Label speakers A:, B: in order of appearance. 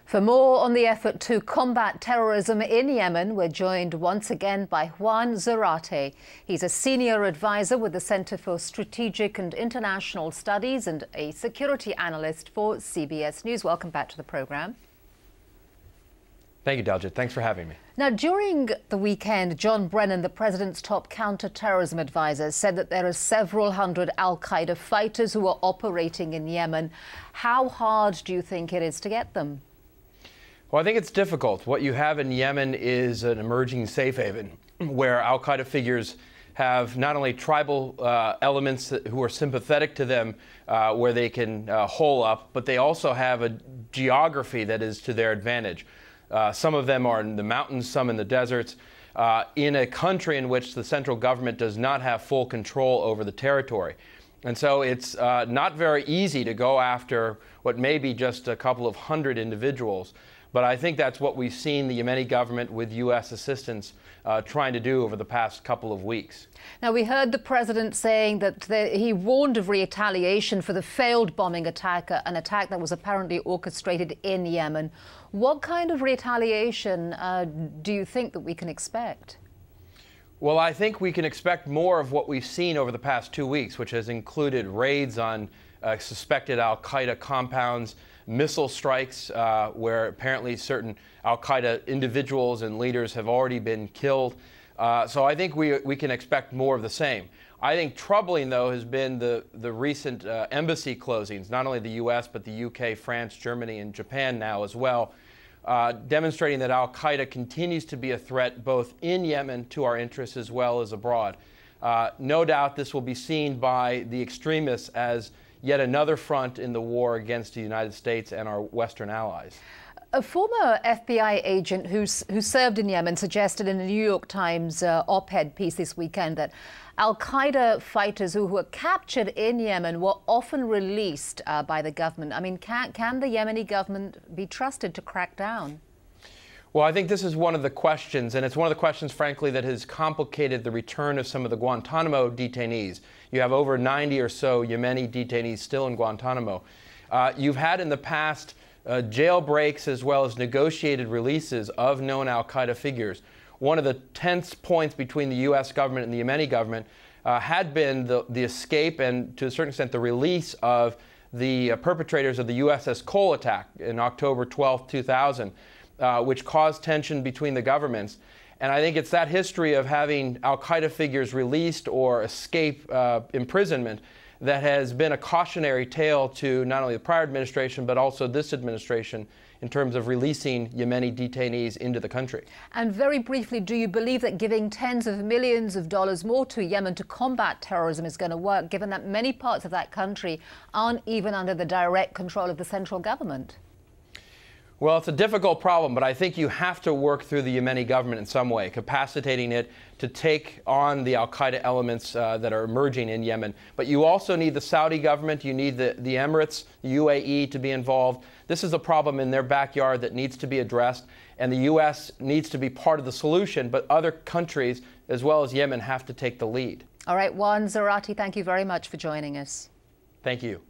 A: For more on the effort to combat terrorism in Yemen, we're joined once again by Juan Zarate. He's a senior advisor with the Center for Strategic and International Studies and a security analyst for CBS News. Welcome back to the program.
B: Thank you, Daljit. Thanks for having me.
A: Now, during the weekend, John Brennan, the president's top counter-terrorism advisor, said that there are several hundred al-Qaeda fighters who are operating in Yemen. How hard do you think it is to get them?
B: Well, I think it's difficult. What you have in Yemen is an emerging safe haven where al-Qaeda figures have not only tribal elements who are sympathetic to them where they can hole up, but they also have a geography that is to their advantage. Some of them are in the mountains, some in the deserts, in a country in which the central government does not have full control over the territory. And so it's not very easy to go after what may be just a couple of hundred individuals. But I think that's what we've seen the Yemeni government with U.S. assistance trying to do over the past couple of weeks.
A: Now, we heard the president saying that he warned of retaliation for the failed bombing attack, an attack that was apparently orchestrated in Yemen. What kind of retaliation do you think that we can expect?
B: Well, I think we can expect more of what we've seen over the past 2 weeks, which has included raids on suspected al-Qaeda compounds, missile strikes where apparently certain al-Qaeda individuals and leaders have already been killed. So I think we can expect more of the same. I think troubling, though, has been the recent embassy closings, not only the U.S., but the U.K., France, Germany, and Japan now as well, demonstrating that al-Qaeda continues to be a threat both in Yemen to our interests as well as abroad. No doubt this will be seen by the extremists as yet another front in the war against the United States and our Western allies.
A: A former FBI agent who served in Yemen suggested in a New York Times op-ed piece this weekend that al-Qaeda fighters who were captured in Yemen were often released by the government. I mean, can the Yemeni government be trusted to crack down?
B: Well, I think this is one of the questions, and it's one of the questions, frankly, that has complicated the return of some of the Guantanamo detainees. You have over 90 or so Yemeni detainees still in Guantanamo. You've had in the past jailbreaks as well as negotiated releases of known al-Qaeda figures. One of the tense points between the U.S. government and the Yemeni government had been the escape and, to a certain extent, the release of the perpetrators of the USS Cole attack in October 12, 2000. Which caused tension between the governments. And I think it's that history of having al-Qaeda figures released or escape imprisonment that has been a cautionary tale to not only the prior administration, but also this administration in terms of releasing Yemeni detainees into the country.
A: And very briefly, do you believe that giving tens of millions of dollars more to Yemen to combat terrorism is going to work, given that many parts of that country aren't even under the direct control of the central government?
B: Well, it's a difficult problem, but I think you have to work through the Yemeni government in some way, capacitating it to take on the al-Qaeda elements that are emerging in Yemen. But you also need the Saudi government, you need the Emirates, the UAE to be involved. This is a problem in their backyard that needs to be addressed, and the U.S. needs to be part of the solution, but other countries, as well as Yemen, have to take the lead.
A: All right, Juan Zarate, thank you very much for joining us.
B: Thank you.